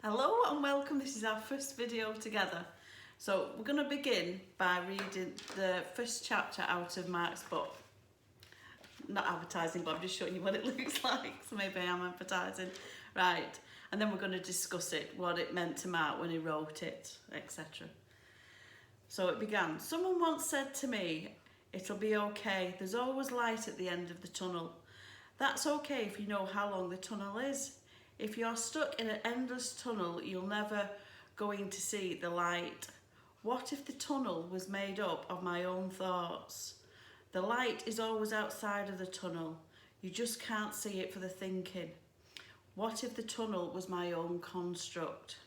Hello and welcome. This is our first video together. So we're going to begin by reading the first chapter out of Mark's book. Not advertising, but I'm just showing you what it looks like. So maybe I am advertising. Right. And then we're going to discuss it, what it meant to Mark when he wrote it, etc. So it began. Someone once said to me, "It'll be okay. There's always light at the end of the tunnel." That's okay if you know how long the tunnel is. If you're stuck in an endless tunnel, you're never going to see the light. What if the tunnel was made up of my own thoughts? The light is always outside of the tunnel. You just can't see it for the thinking. What if the tunnel was my own construct?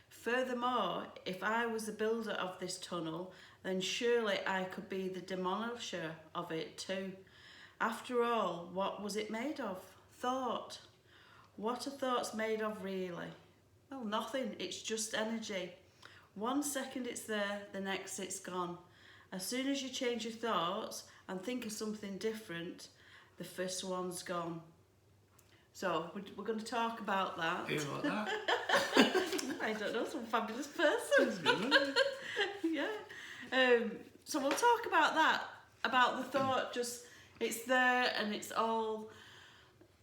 Furthermore, if I was the builder of this tunnel, then surely I could be the demolisher of it too. After all, what was it made of? Thought. What are thoughts made of really? Well, nothing, it's just energy. 1 second it's there, the next it's gone. As soon as you change your thoughts and think of something different, the first one's gone. So we're going to talk about that. Who wrote that? I don't know, some fabulous person. Yeah. So we'll talk about that, about the thought, just it's there and it's all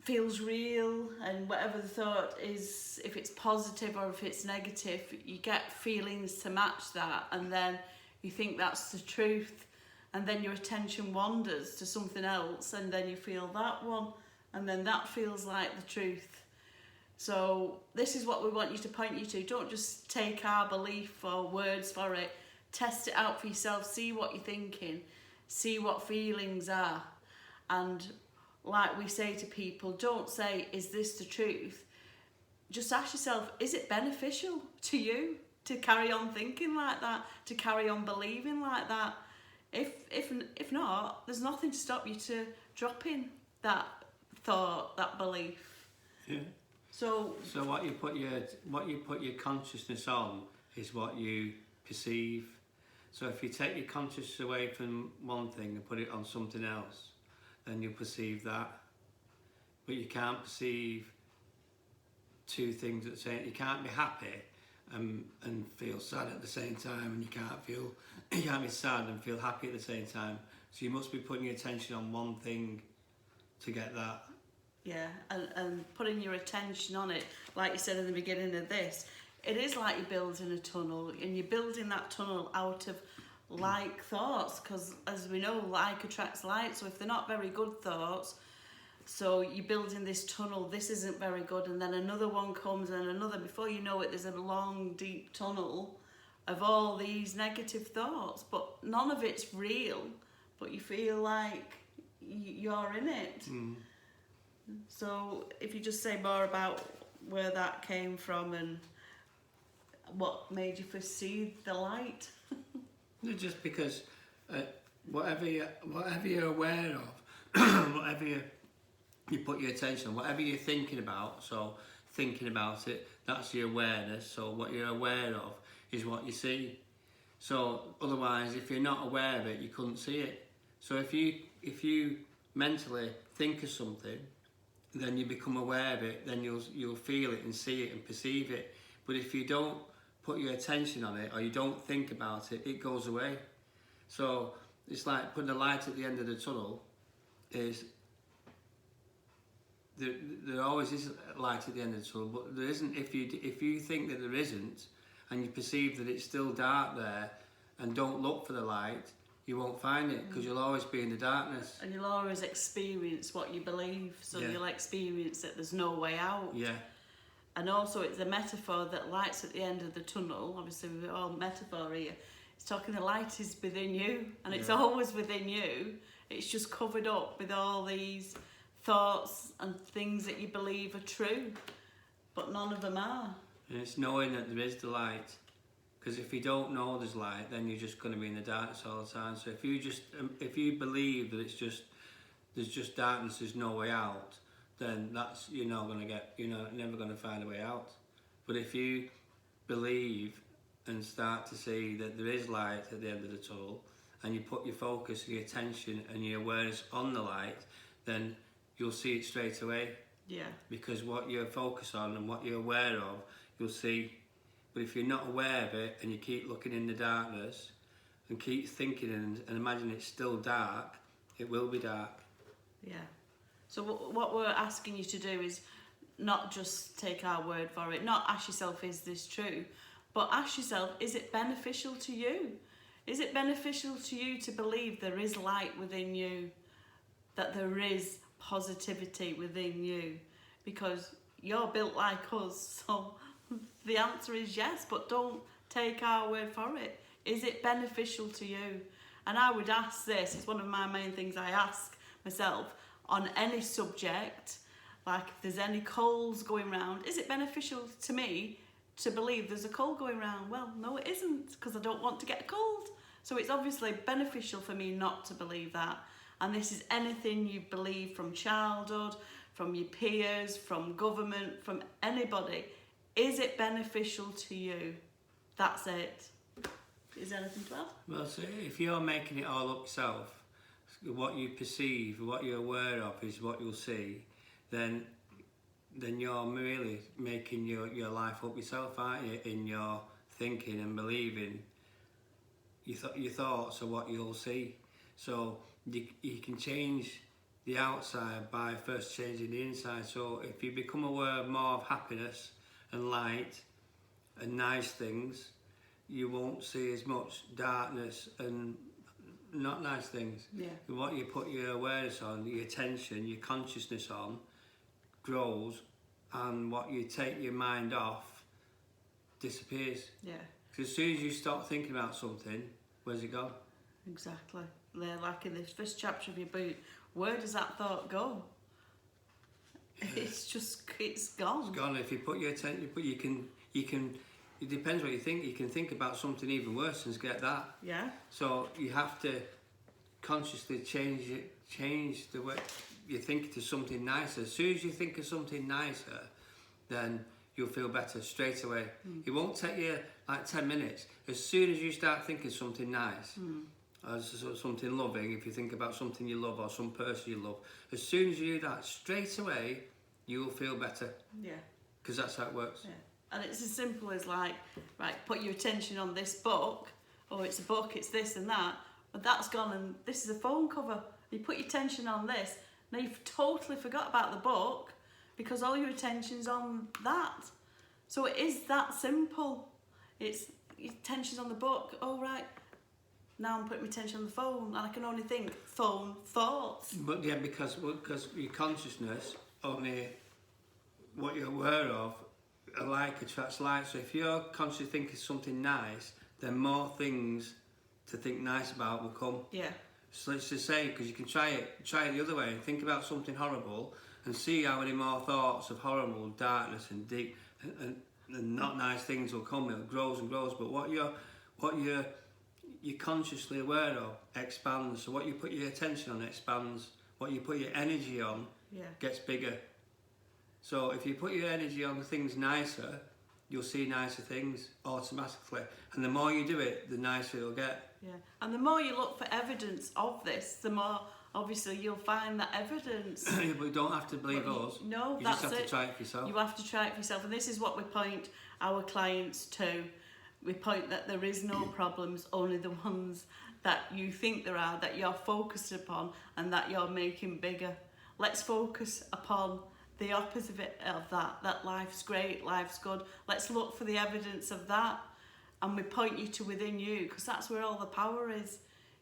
feels real, and whatever the thought is, if it's positive or if it's negative, you get feelings to match that, and then you think that's the truth, and then your attention wanders to something else, and then you feel that one, and then that feels like the truth. So this is what we want you to point you to. Don't just take our belief or words for it. Test it out for yourself, see what you're thinking, see what feelings are, and like we say to people, don't say, is this the truth? Just ask yourself, is it beneficial to you to carry on thinking like that, to carry on believing like that? If not, there's nothing to stop you to dropping that thought, that belief. Yeah. So what you put your consciousness on is what you perceive. So if you take your consciousness away from one thing and put it on something else, then you'll perceive that. But you can't perceive two things at the same time. You can't be happy and feel sad at the same time, and you can't be sad and feel happy at the same time. So you must be putting your attention on one thing to get that. yeah, and putting your attention on it, like you said in the beginning of this, it is like you're building a tunnel, and you're building that tunnel out of like thoughts, because as we know, like attracts like. So if they're not very good thoughts, so you're building this tunnel, this isn't very good, and then another one comes and another, before you know it, there's a long deep tunnel of all these negative thoughts, but none of it's real, but you feel like you're in it. So if you just say more about where that came from and what made you first see the light. Just because whatever you're aware of, whatever you put your attention on, whatever you're thinking about, so thinking about it, that's your awareness. So what you're aware of is what you see. So otherwise, if you're not aware of it, you couldn't see it. So if you mentally think of something, then you become aware of it, then you'll feel it and see it and perceive it. But if you don't put your attention on it, or you don't think about it, it goes away. So it's like putting a light at the end of the tunnel. There always is a light at the end of the tunnel, but there isn't if you think that there isn't, and you perceive that it's still dark there, and don't look for the light, you won't find it, because you'll always be in the darkness. And you'll always experience what you believe, so Yeah. you'll experience that there's no way out. Yeah. And also it's a metaphor that light's at the end of the tunnel. Obviously we're all metaphor here. It's talking the light is within you, and it's always within you. It's just covered up with all these thoughts and things that you believe are true, but none of them are. And it's knowing that there is the light. Because if you don't know there's light, then you're just going to be in the darkness all the time. So if you believe that there's just darkness, there's no way out, then you're never going to find a way out. But if you believe and start to see that there is light at the end of the tunnel, and you put your focus, your attention and your awareness on the light, then you'll see it straight away. Yeah. Because what you're focused on and what you're aware of you'll see. But if you're not aware of it and you keep looking in the darkness and keep thinking and imagine it's still dark, it will be dark. Yeah. So what we're asking you to do is not just take our word for it, not ask yourself, is this true? But ask yourself, is it beneficial to you? Is it beneficial to you to believe there is light within you, that there is positivity within you? Because you're built like us, so the answer is yes, but don't take our word for it. Is it beneficial to you? And I would ask this, it's one of my main things I ask myself on any subject, like if there's any colds going round, is it beneficial to me to believe there's a cold going round? Well, no it isn't, because I don't want to get a cold. So it's obviously beneficial for me not to believe that. And this is anything you believe from childhood, from your peers, from government, from anybody. Is it beneficial to you? That's it. Is there anything to add? Well, so if you're making it all up yourself, what you perceive, what you're aware of is what you'll see, then you're really making your life up yourself, aren't you? In your thinking and believing, your thoughts are what you'll see. So you can change the outside by first changing the inside. So if you become aware of more of happiness and light and nice things, you won't see as much darkness and not nice things. Yeah. What you put your awareness on, your attention, your consciousness on, grows, and what you take your mind off disappears. Yeah. Because as soon as you start thinking about something, where's it gone? Exactly. Like in this first chapter of your book, where does that thought go? Yeah. It's gone. It's gone. If you put your attention, you can. It depends what you think. You can think about something even worse and get that. Yeah. So you have to consciously change the way you think to something nicer. As soon as you think of something nicer, then you'll feel better straight away. It won't take you like 10 minutes. As soon as you start thinking something nice, or something loving, if you think about something you love or some person you love, as soon as you do that, straight away, you will feel better. Yeah. Because that's how it works. Yeah. And it's as simple as like, right, put your attention on this book, or it's a book, it's this and that, but that's gone and this is a phone cover. You put your attention on this, now you've totally forgot about the book because all your attention's on that. So it is that simple. It's your attention's on the book, oh right, now I'm putting my attention on the phone and I can only think phone thoughts. But yeah, because your consciousness, only what you're aware of, like attracts like. So if you're consciously thinking something nice, then more things to think nice about will come. Yeah. So it's the same, because you can try it the other way and think about something horrible and see how many more thoughts of horrible, darkness and deep and not nice things will come. It grows and grows. But what you're consciously aware of expands. So what you put your attention on expands. What you put your energy on gets bigger. So if you put your energy on things nicer, you'll see nicer things automatically. And the more you do it, the nicer it'll get. Yeah, and the more you look for evidence of this, the more obviously you'll find that evidence. But you don't have to believe us. No, you that's just have it. to try it for yourself. You have to try it for yourself, and this is what we point our clients to. We point that there is no problems, only the ones that you think there are, that you're focused upon, and that you're making bigger. Let's focus upon the opposite of that life's great, life's good. Let's look for the evidence of that, and we point you to within you, because that's where all the power is.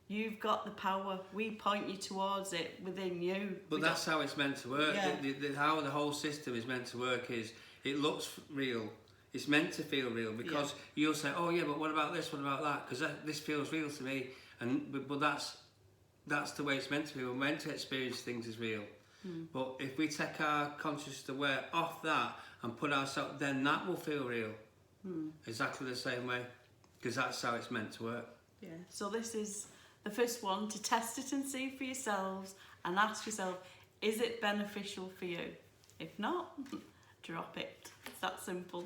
You've got the power. We point you towards it within you. But that's how it's meant to work. Yeah. How the whole system is meant to work is it looks real. It's meant to feel real, because you'll say, oh yeah, but what about this, what about that? Because this feels real to me. But that's the way it's meant to be. We're meant to experience things as real. But if we take our conscious aware off that and put ourselves, then that will feel real. Exactly the same way, because that's how it's meant to work. Yeah. So this is the first one, to test it and see for yourselves, and ask yourself, is it beneficial for you? If not, drop it. It's that simple.